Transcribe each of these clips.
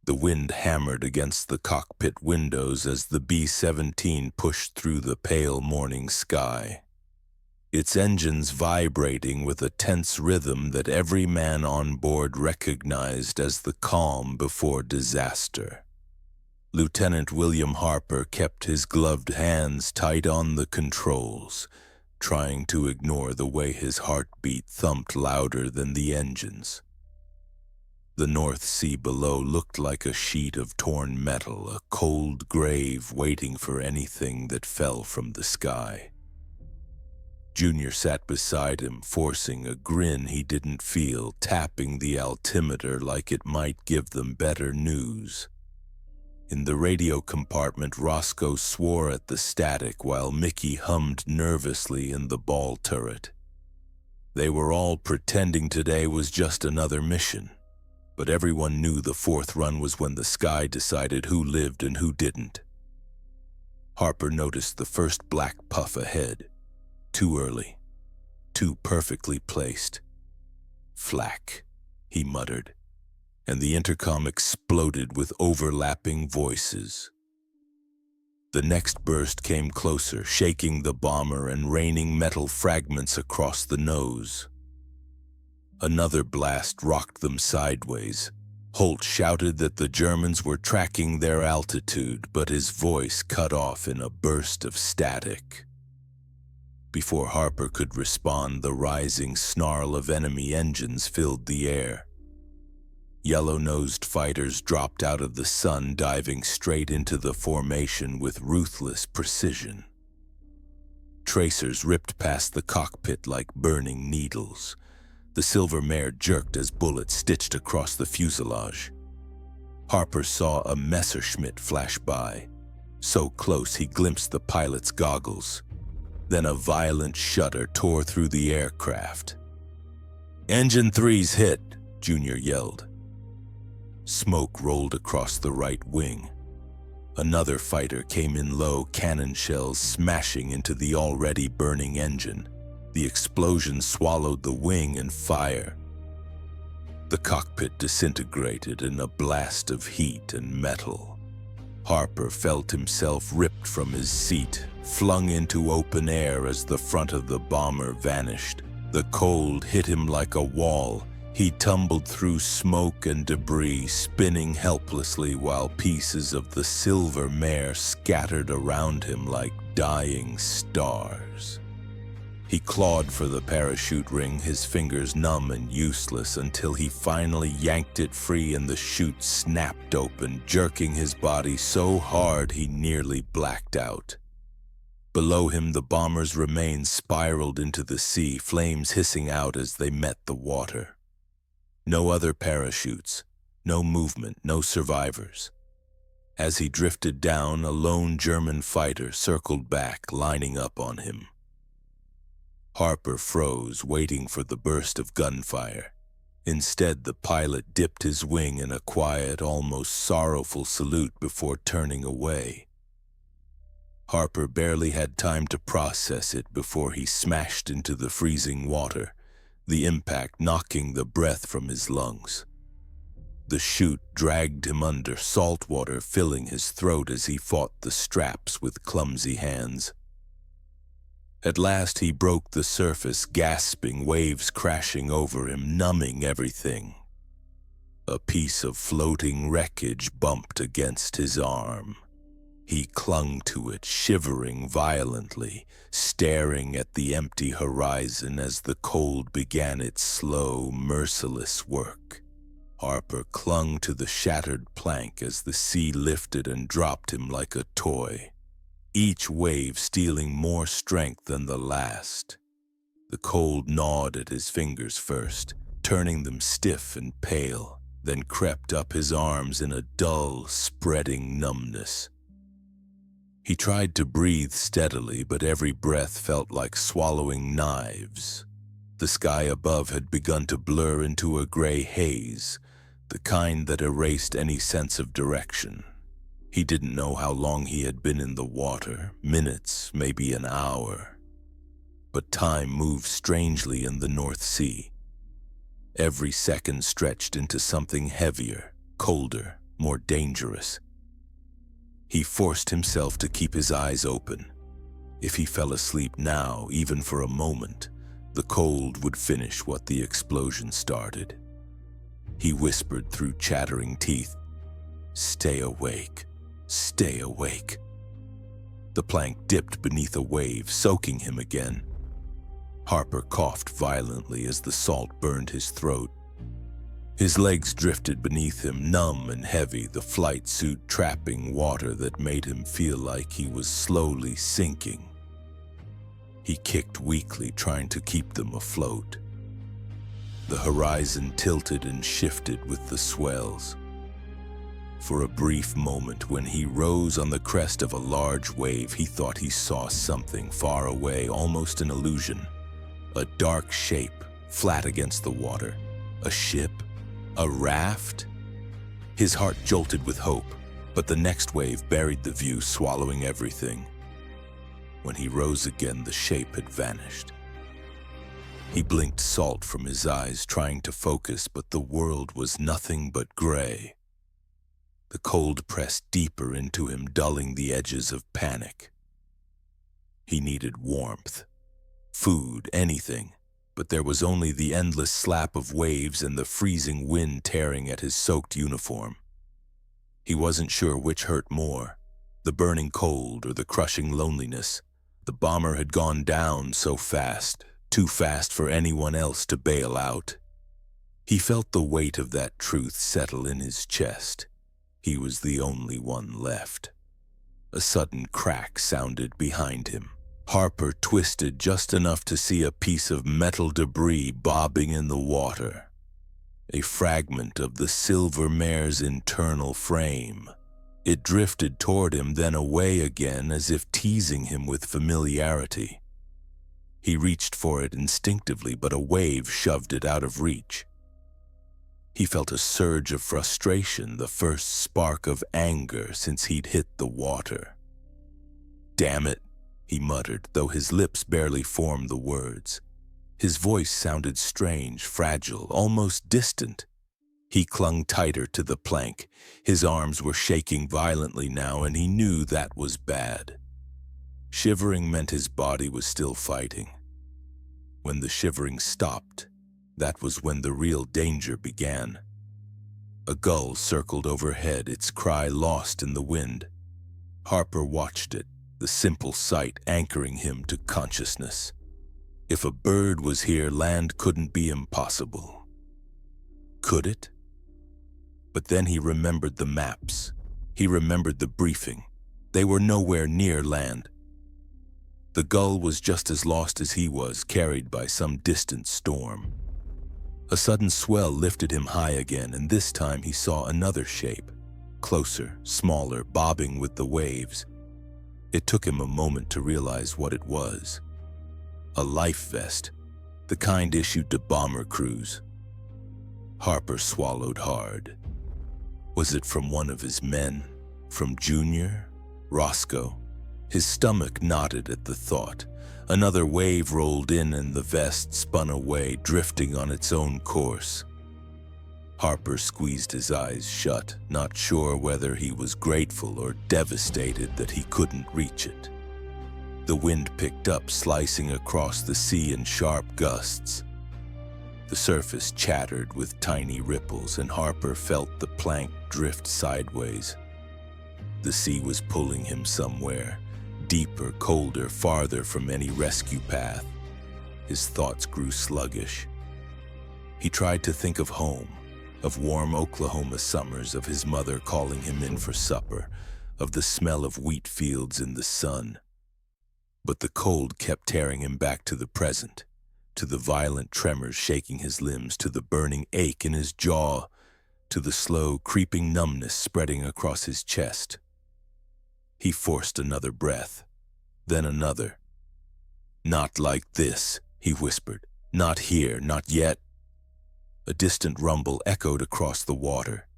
The wind hammered against the cockpit windows as the B-17 pushed through the pale morning sky, its engines vibrating with a tense rhythm that every man on board recognized as the calm before disaster. Lieutenant William Harper kept his gloved hands tight on the controls, trying to ignore the way his heartbeat thumped louder than the engines. The North Sea below looked like a sheet of torn metal, a cold grave waiting for anything that fell from the sky. Junior sat beside him, forcing a grin he didn't feel, tapping the altimeter like it might give them better news. In the radio compartment, Roscoe swore at the static while Mickey hummed nervously in the ball turret. They were all pretending today was just another mission, but everyone knew the fourth run was when the sky decided who lived and who didn't. Harper noticed the first black puff ahead. Too early. Too perfectly placed. Flak, he muttered, and the intercom exploded with overlapping voices. The next burst came closer, shaking the bomber and raining metal fragments across the nose. Another blast rocked them sideways. Holt shouted that the Germans were tracking their altitude, but his voice cut off in a burst of static. Before Harper could respond, the rising snarl of enemy engines filled the air. Yellow-nosed fighters dropped out of the sun, diving straight into the formation with ruthless precision. Tracers ripped past the cockpit like burning needles. The silver mare jerked as bullets stitched across the fuselage. Harper saw a Messerschmitt flash by, so close he glimpsed the pilot's goggles. Then a violent shudder tore through the aircraft. "Engine 3's hit," Junior yelled. Smoke rolled across the right wing. Another fighter came in low, cannon shells smashing into the already burning engine. The explosion swallowed the wing and fire. The cockpit disintegrated in a blast of heat and metal. Harper felt himself ripped from his seat, flung into open air as the front of the bomber vanished. The cold hit him like a wall. He tumbled through smoke and debris, spinning helplessly while pieces of the silver mare scattered around him like dying stars. He clawed for the parachute ring, his fingers numb and useless, until he finally yanked it free and the chute snapped open, jerking his body so hard he nearly blacked out. Below him, the bomber's remains spiraled into the sea, flames hissing out as they met the water. No other parachutes, no movement, no survivors. As he drifted down, a lone German fighter circled back, lining up on him. Harper froze, waiting for the burst of gunfire. Instead, the pilot dipped his wing in a quiet, almost sorrowful salute before turning away. Harper barely had time to process it before he smashed into the freezing water, the impact knocking the breath from his lungs. The chute dragged him under, salt water filling his throat as he fought the straps with clumsy hands. At last he broke the surface, gasping, waves crashing over him, numbing everything. A piece of floating wreckage bumped against his arm. He clung to it, shivering violently, staring at the empty horizon as the cold began its slow, merciless work. Harper clung to the shattered plank as the sea lifted and dropped him like a toy, each wave stealing more strength than the last. The cold gnawed at his fingers first, turning them stiff and pale, then crept up his arms in a dull, spreading numbness. He tried to breathe steadily, but every breath felt like swallowing knives. The sky above had begun to blur into a gray haze, the kind that erased any sense of direction. He didn't know how long he had been in the water, minutes, maybe an hour. But time moved strangely in the North Sea. Every second stretched into something heavier, colder, more dangerous. He forced himself to keep his eyes open. If he fell asleep now, even for a moment, the cold would finish what the explosion started. He whispered through chattering teeth, "Stay awake, stay awake." The plank dipped beneath a wave, soaking him again. Harper coughed violently as the salt burned his throat. His legs drifted beneath him, numb and heavy, the flight suit trapping water that made him feel like he was slowly sinking. He kicked weakly, trying to keep them afloat. The horizon tilted and shifted with the swells. For a brief moment, when he rose on the crest of a large wave, he thought he saw something far away, almost an illusion. A dark shape, flat against the water. A ship? A raft? His heart jolted with hope, but the next wave buried the view, swallowing everything. When he rose again, the shape had vanished. He blinked salt from his eyes, trying to focus, but the world was nothing but gray. The cold pressed deeper into him, dulling the edges of panic. He needed warmth, food, anything, but there was only the endless slap of waves and the freezing wind tearing at his soaked uniform. He wasn't sure which hurt more, the burning cold or the crushing loneliness. The bomber had gone down so fast, too fast for anyone else to bail out. He felt the weight of that truth settle in his chest. He was the only one left. A sudden crack sounded behind him. Harper twisted just enough to see a piece of metal debris bobbing in the water. A fragment of the silver mare's internal frame. It drifted toward him, then away again, as if teasing him with familiarity. He reached for it instinctively, but a wave shoved it out of reach. He felt a surge of frustration, the first spark of anger since he'd hit the water. "Damn it," he muttered, though his lips barely formed the words. His voice sounded strange, fragile, almost distant. He clung tighter to the plank. His arms were shaking violently now, and he knew that was bad. Shivering meant his body was still fighting. When the shivering stopped, that was when the real danger began. A gull circled overhead, its cry lost in the wind. Harper watched it, the simple sight anchoring him to consciousness. If a bird was here, land couldn't be impossible. Could it? But then he remembered the maps. He remembered the briefing. They were nowhere near land. The gull was just as lost as he was, carried by some distant storm. A sudden swell lifted him high again, and this time he saw another shape. Closer, smaller, bobbing with the waves. It took him a moment to realize what it was. A life vest, the kind issued to bomber crews. Harper swallowed hard. Was it from one of his men? From Junior? Roscoe? His stomach knotted at the thought. Another wave rolled in and the vest spun away, drifting on its own course. Harper squeezed his eyes shut, not sure whether he was grateful or devastated that he couldn't reach it. The wind picked up, slicing across the sea in sharp gusts. The surface chattered with tiny ripples, and Harper felt the plank drift sideways. The sea was pulling him somewhere, deeper, colder, farther from any rescue path. His thoughts grew sluggish. He tried to think of home, of warm Oklahoma summers, of his mother calling him in for supper, of the smell of wheat fields in the sun. But the cold kept tearing him back to the present, to the violent tremors shaking his limbs, to the burning ache in his jaw, to the slow, creeping numbness spreading across his chest. He forced another breath, then another. "Not like this," he whispered. "Not here, not yet." A distant rumble echoed across the water.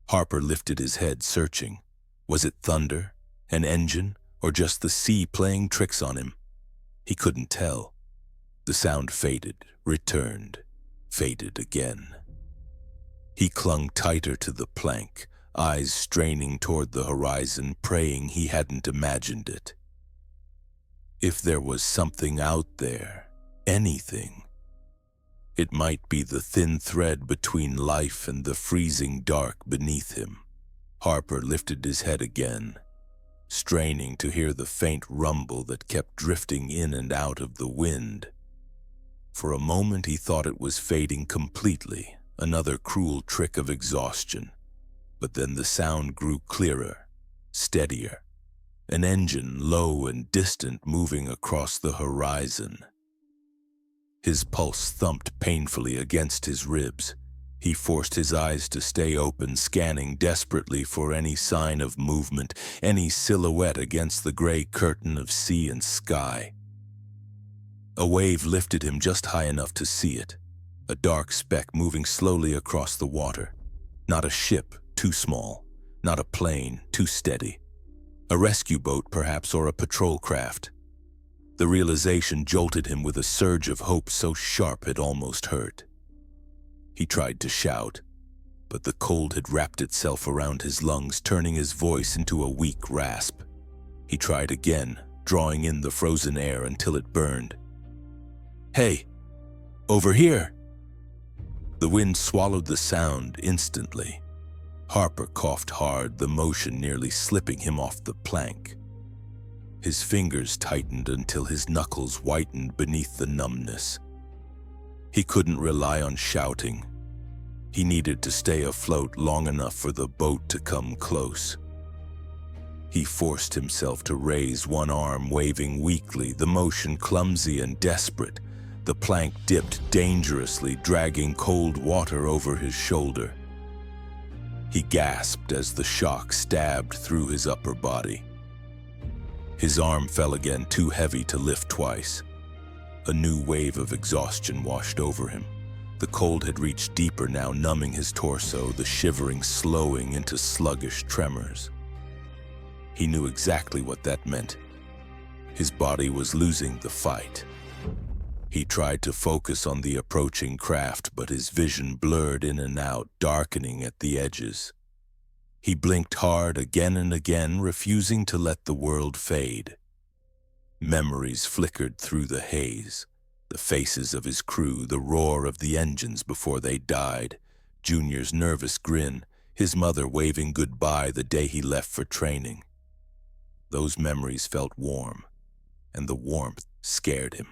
Harper lifted his head, searching. Was it thunder, an engine, or just the sea playing tricks on him? He couldn't tell. The sound faded, returned, faded again. He clung tighter to the plank, eyes straining toward the horizon, praying he hadn't imagined it. If there was something out there, anything, it might be the thin thread between life and the freezing dark beneath him. Harper lifted his head again, straining to hear the faint rumble that kept drifting in and out of the wind. For a moment he thought it was fading completely, another cruel trick of exhaustion. But then the sound grew clearer, steadier, an engine low and distant moving across the horizon. His pulse thumped painfully against his ribs. He forced his eyes to stay open, scanning desperately for any sign of movement, any silhouette against the gray curtain of sea and sky. A wave lifted him just high enough to see it, a dark speck moving slowly across the water. Not a ship, too small, not a plane, too steady. A rescue boat, perhaps, or a patrol craft. The realization jolted him with a surge of hope so sharp it almost hurt. He tried to shout, but the cold had wrapped itself around his lungs, turning his voice into a weak rasp. He tried again, drawing in the frozen air until it burned. "Hey, over here!" The wind swallowed the sound instantly. Harper coughed hard, the motion nearly slipping him off the plank. His fingers tightened until his knuckles whitened beneath the numbness. He couldn't rely on shouting. He needed to stay afloat long enough for the boat to come close. He forced himself to raise one arm, waving weakly, the motion clumsy and desperate. The plank dipped dangerously, dragging cold water over his shoulder. He gasped as the shock stabbed through his upper body. His arm fell again, too heavy to lift twice. A new wave of exhaustion washed over him. The cold had reached deeper now, numbing his torso, the shivering slowing into sluggish tremors. He knew exactly what that meant. His body was losing the fight. He tried to focus on the approaching craft, but his vision blurred in and out, darkening at the edges. He blinked hard again and again, refusing to let the world fade. Memories flickered through the haze. The faces of his crew, the roar of the engines before they died, Junior's nervous grin, his mother waving goodbye the day he left for training. Those memories felt warm, and the warmth scared him.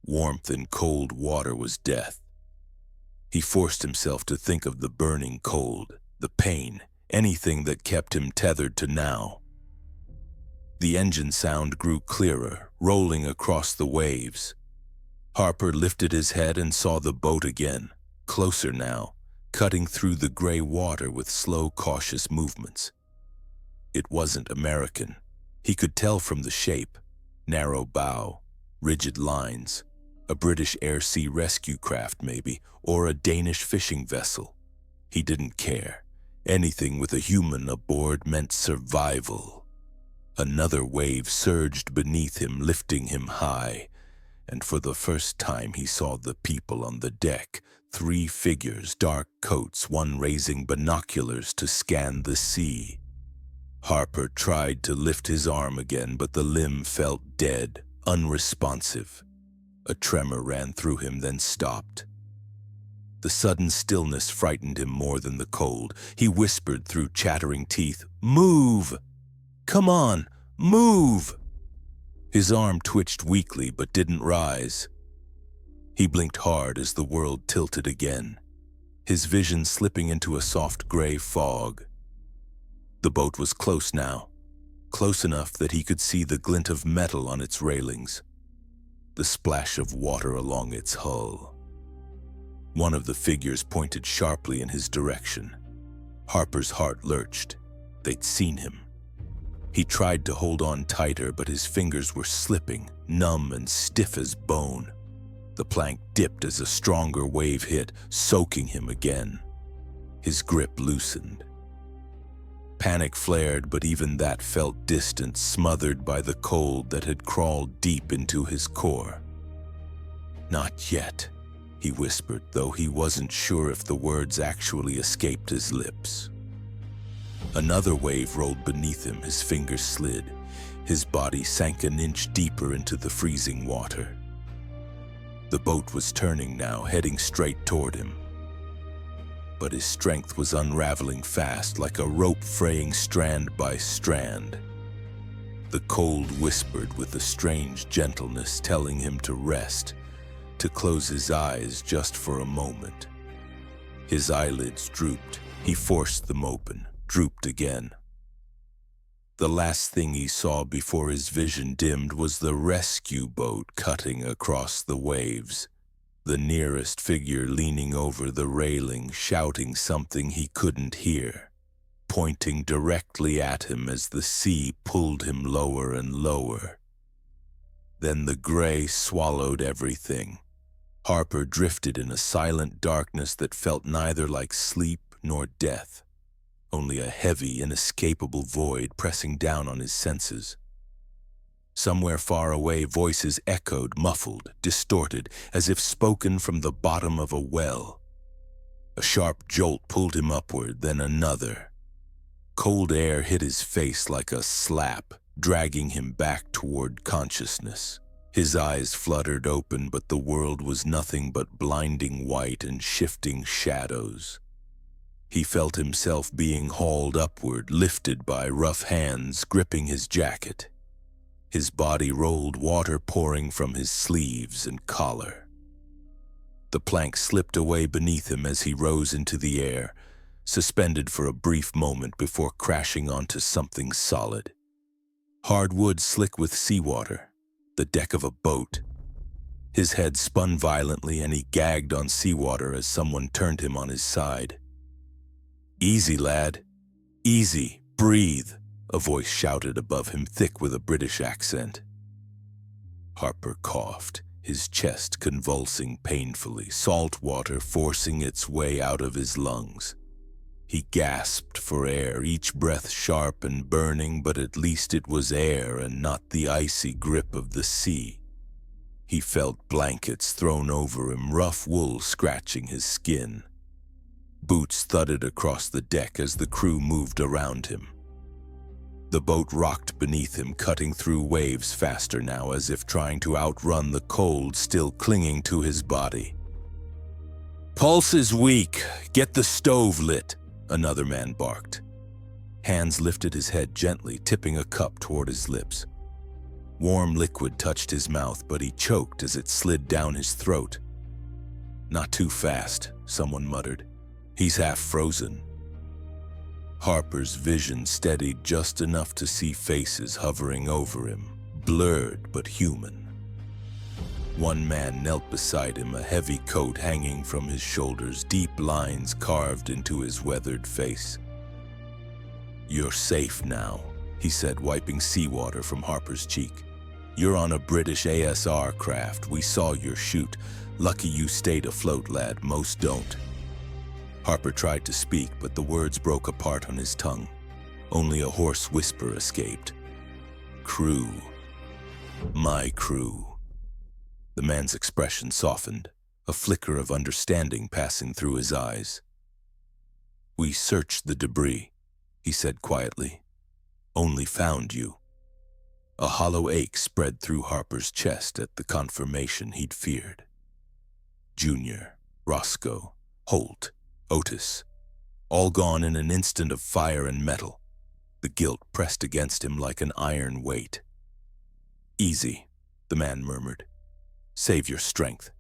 Warmth in cold water was death. He forced himself to think of the burning cold, the pain, anything that kept him tethered to now. The engine sound grew clearer, rolling across the waves. Harper lifted his head and saw the boat again, closer now, cutting through the gray water with slow, cautious movements. It wasn't American. He could tell from the shape, narrow bow, rigid lines. A British air-sea rescue craft, maybe, or a Danish fishing vessel. He didn't care. Anything with a human aboard meant survival. Another wave surged beneath him, lifting him high, and for the first time he saw the people on the deck, 3 figures, dark coats, one raising binoculars to scan the sea. Harper tried to lift his arm again, but the limb felt dead, unresponsive. A tremor ran through him, then stopped. The sudden stillness frightened him more than the cold. He whispered through chattering teeth, "Move! Come on, move!" His arm twitched weakly but didn't rise. He blinked hard as the world tilted again, his vision slipping into a soft gray fog. The boat was close now, close enough that he could see the glint of metal on its railings, the splash of water along its hull. One of the figures pointed sharply in his direction. Harper's heart lurched. They'd seen him. He tried to hold on tighter, but his fingers were slipping, numb and stiff as bone. The plank dipped as a stronger wave hit, soaking him again. His grip loosened. Panic flared, but even that felt distant, smothered by the cold that had crawled deep into his core. "Not yet," he whispered, though he wasn't sure if the words actually escaped his lips. Another wave rolled beneath him, his fingers slid. His body sank an inch deeper into the freezing water. The boat was turning now, heading straight toward him. But his strength was unraveling fast, like a rope fraying strand by strand. The cold whispered with a strange gentleness, telling him to rest, to close his eyes just for a moment. His eyelids drooped. He forced them open, drooped again. The last thing he saw before his vision dimmed was the rescue boat cutting across the waves, the nearest figure leaning over the railing, shouting something he couldn't hear, pointing directly at him as the sea pulled him lower and lower. Then the gray swallowed everything. Harper drifted in a silent darkness that felt neither like sleep nor death, only a heavy, inescapable void pressing down on his senses. Somewhere far away, voices echoed, muffled, distorted, as if spoken from the bottom of a well. A sharp jolt pulled him upward, then another. Cold air hit his face like a slap, dragging him back toward consciousness. His eyes fluttered open, but the world was nothing but blinding white and shifting shadows. He felt himself being hauled upward, lifted by rough hands gripping his jacket. His body rolled, water pouring from his sleeves and collar. The plank slipped away beneath him as he rose into the air, suspended for a brief moment before crashing onto something solid. Hard wood slick with seawater, the deck of a boat. His head spun violently and he gagged on seawater as someone turned him on his side. "Easy, lad. Easy. Breathe," a voice shouted above him, thick with a British accent. Harper coughed, his chest convulsing painfully, salt water forcing its way out of his lungs. He gasped for air, each breath sharp and burning, but at least it was air and not the icy grip of the sea. He felt blankets thrown over him, rough wool scratching his skin. Boots thudded across the deck as the crew moved around him. The boat rocked beneath him, cutting through waves faster now, as if trying to outrun the cold still clinging to his body. "Pulse is weak. Get the stove lit," another man barked. Hands lifted his head gently, tipping a cup toward his lips. Warm liquid touched his mouth, but he choked as it slid down his throat. "Not too fast," someone muttered. "He's half frozen." Harper's vision steadied just enough to see faces hovering over him, blurred but human. One man knelt beside him, a heavy coat hanging from his shoulders, deep lines carved into his weathered face. "You're safe now," he said, wiping seawater from Harper's cheek. "You're on a British ASR craft. We saw your chute. Lucky you stayed afloat, lad. Most don't." Harper tried to speak, but the words broke apart on his tongue. Only a hoarse whisper escaped. "Crew. My crew." The man's expression softened, a flicker of understanding passing through his eyes. "We searched the debris," he said quietly. "Only found you." A hollow ache spread through Harper's chest at the confirmation he'd feared. Junior, Roscoe, Holt, Otis, all gone in an instant of fire and metal. The guilt pressed against him like an iron weight. "Easy," the man murmured. "Save your strength.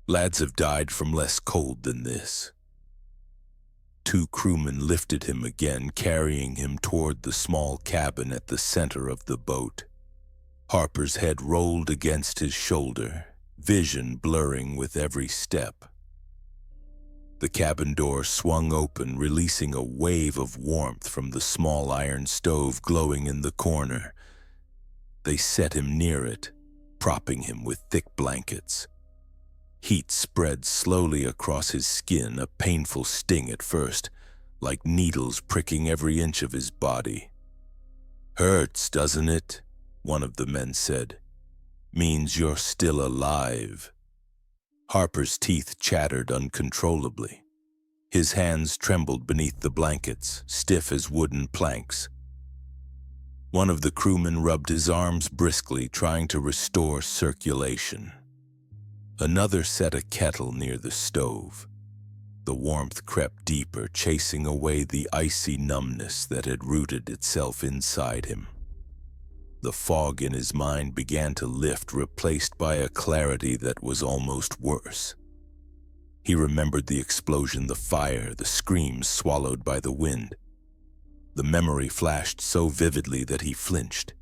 Lads have died from less cold than this." Two crewmen lifted him again, carrying him toward the small cabin at the center of the boat. Harper's head rolled against his shoulder, vision blurring with every step. The cabin door swung open, releasing a wave of warmth from the small iron stove glowing in the corner. They set him near it, propping him with thick blankets. Heat spread slowly across his skin, a painful sting at first, like needles pricking every inch of his body. "Hurts, doesn't it?" one of the men said. "Means you're still alive." Harper's teeth chattered uncontrollably. His hands trembled beneath the blankets, stiff as wooden planks. One of the crewmen rubbed his arms briskly, trying to restore circulation. Another set a kettle near the stove. The warmth crept deeper, chasing away the icy numbness that had rooted itself inside him. The fog in his mind began to lift, replaced by a clarity that was almost worse. He remembered the explosion, the fire, the screams swallowed by the wind. The memory flashed so vividly that he flinched.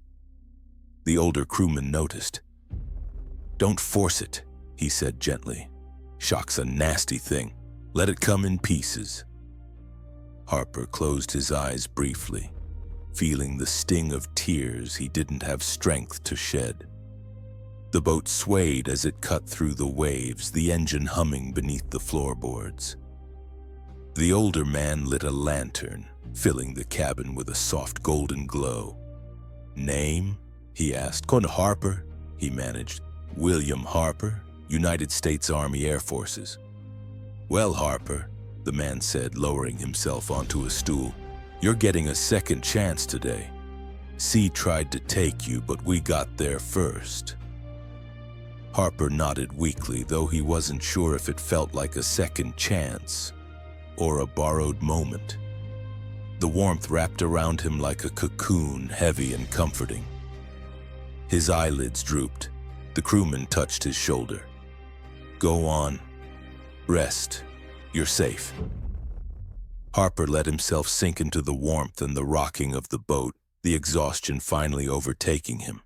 The older crewman noticed. "Don't force it," he said gently. "Shock's a nasty thing. Let it come in pieces." Harper closed his eyes briefly, feeling the sting of tears he didn't have strength to shed. The boat swayed as it cut through the waves, the engine humming beneath the floorboards. The older man lit a lantern, filling the cabin with a soft golden glow. "Name?" he asked. "Con Harper," he managed. "William Harper, United States Army Air Forces." "Well, Harper," the man said, lowering himself onto a stool, "you're getting a second chance today. C tried to take you, but we got there first." Harper nodded weakly, though he wasn't sure if it felt like a second chance or a borrowed moment. The warmth wrapped around him like a cocoon, heavy and comforting. His eyelids drooped. The crewman touched his shoulder. "Go on. Rest. You're safe." Harper let himself sink into the warmth and the rocking of the boat, the exhaustion finally overtaking him.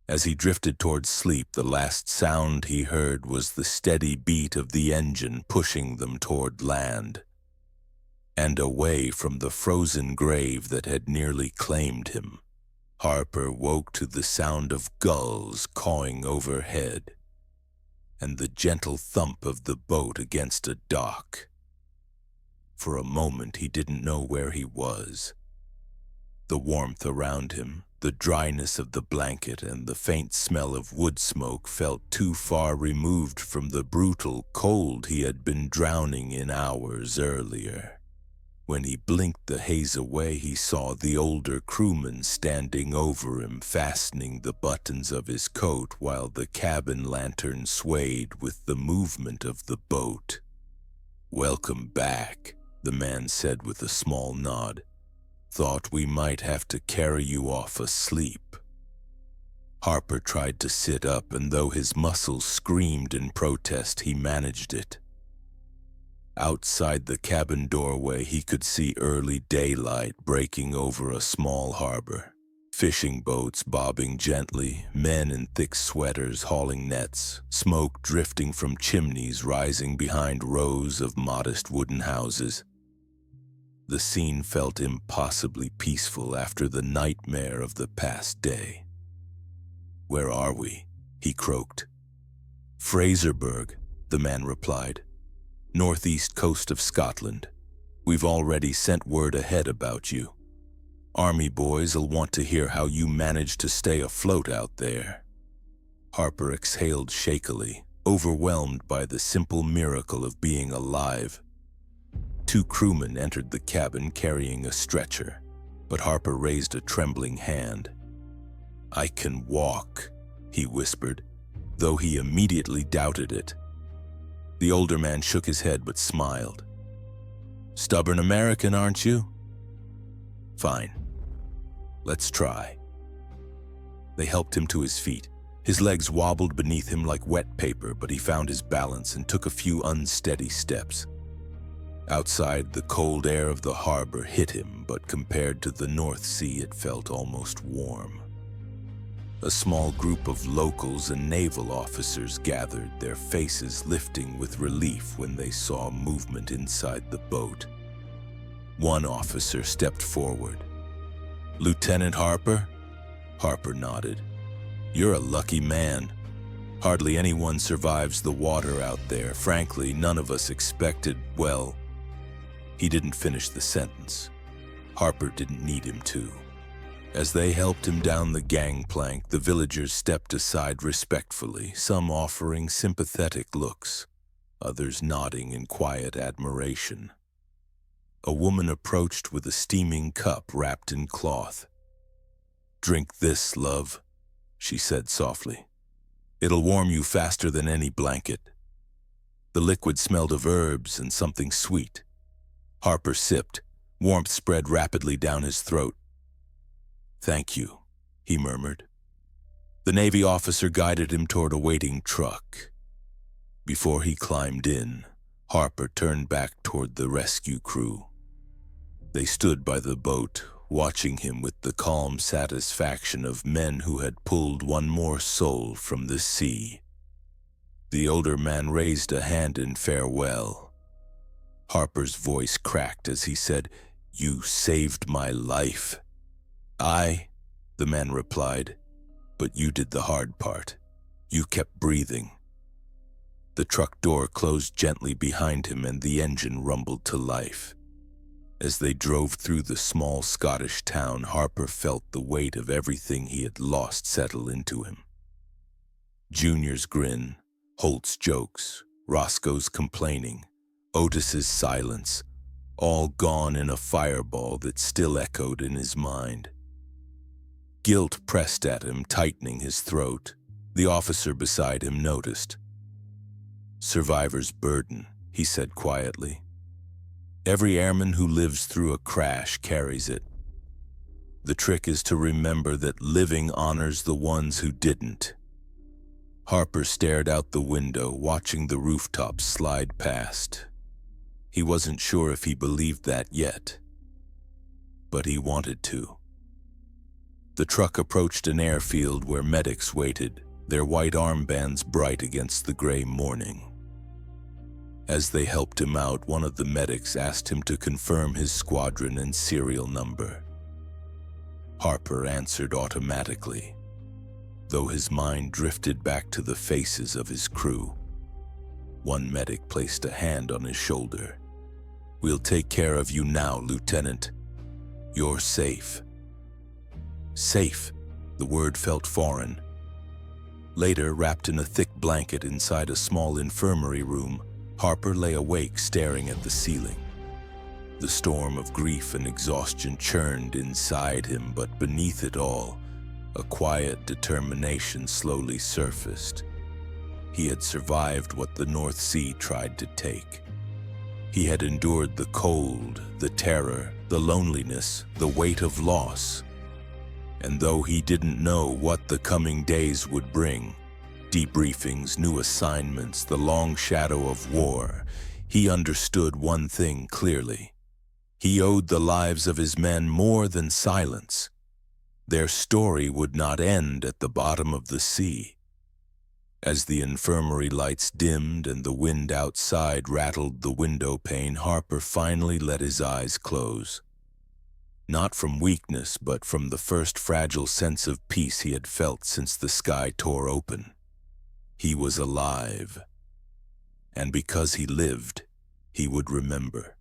As he drifted towards sleep, the last sound he heard was the steady beat of the engine pushing them toward land and away from the frozen grave that had nearly claimed him. Harper woke to the sound of gulls cawing overhead and the gentle thump of the boat against a dock. For a moment he didn't know where he was. The warmth around him, the dryness of the blanket, and the faint smell of wood smoke felt too far removed from the brutal cold he had been drowning in hours earlier. When he blinked the haze away, he saw the older crewman standing over him, fastening the buttons of his coat while the cabin lantern swayed with the movement of the boat. "Welcome back," the man said with a small nod. "Thought we might have to carry you off asleep." Harper tried to sit up, and though his muscles screamed in protest, he managed it. Outside the cabin doorway, he could see early daylight breaking over a small harbor. Fishing boats bobbing gently, men in thick sweaters hauling nets, smoke drifting from chimneys rising behind rows of modest wooden houses. The scene felt impossibly peaceful after the nightmare of the past day. "Where are we?" he croaked. "Fraserburgh," the man replied. "Northeast coast of Scotland. We've already sent word ahead about you. Army boys'll want to hear how you managed to stay afloat out there." Harper exhaled shakily, overwhelmed by the simple miracle of being alive. Two crewmen entered the cabin carrying a stretcher, but Harper raised a trembling hand. "I can walk," he whispered, though he immediately doubted it. The older man shook his head but smiled. "Stubborn American, aren't you? Fine. Let's try." They helped him to his feet. His legs wobbled beneath him like wet paper, but he found his balance and took a few unsteady steps. Outside, the cold air of the harbor hit him, but compared to the North Sea, it felt almost warm. A small group of locals and naval officers gathered, their faces lifting with relief when they saw movement inside the boat. One officer stepped forward. "Lieutenant Harper?" Harper nodded. "You're a lucky man. Hardly anyone survives the water out there. Frankly, none of us expected, well..." He didn't finish the sentence. Harper didn't need him to. As they helped him down the gangplank, the villagers stepped aside respectfully, some offering sympathetic looks. others nodding in quiet admiration. A woman approached with a steaming cup wrapped in cloth. "Drink this, love," she said softly. "It'll warm you faster than any blanket." The liquid smelled of herbs and something sweet. Harper sipped. Warmth spread rapidly down his throat. "Thank you," he murmured. The Navy officer guided him toward a waiting truck. Before he climbed in, Harper turned back toward the rescue crew. They stood by the boat, watching him with the calm satisfaction of men who had pulled one more soul from the sea. The older man raised a hand in farewell. Harper's voice cracked as he said, "You saved my life." "I," the man replied, "but you did the hard part. You kept breathing." The truck door closed gently behind him and the engine rumbled to life. As they drove through the small Scottish town, Harper felt the weight of everything he had lost settle into him. Junior's grin, Holt's jokes, Roscoe's complaining, Otis's silence, all gone in a fireball that still echoed in his mind. Guilt pressed at him, tightening his throat. The officer beside him noticed. "Survivor's burden," he said quietly. "Every airman who lives through a crash carries it. The trick is to remember that living honors the ones who didn't." Harper stared out the window, watching the rooftops slide past. He wasn't sure if he believed that yet, but he wanted to. The truck approached an airfield where medics waited, their white armbands bright against the gray morning. As they helped him out, one of the medics asked him to confirm his squadron and serial number. Harper answered automatically, though his mind drifted back to the faces of his crew. One medic placed a hand on his shoulder. "We'll take care of you now, Lieutenant. You're safe." Safe. The word felt foreign. Later, wrapped in a thick blanket inside a small infirmary room, Harper lay awake staring at the ceiling. The storm of grief and exhaustion churned inside him, but beneath it all, a quiet determination slowly surfaced. He had survived what the North Sea tried to take. He had endured the cold, the terror, the loneliness, the weight of loss. And though he didn't know what the coming days would bring, debriefings, new assignments, the long shadow of war, he understood one thing clearly. He owed the lives of his men more than silence. Their story would not end at the bottom of the sea. As the infirmary lights dimmed and the wind outside rattled the window pane, Harper finally let his eyes close. Not from weakness, but from the first fragile sense of peace he had felt since the sky tore open. He was alive. And because he lived, he would remember.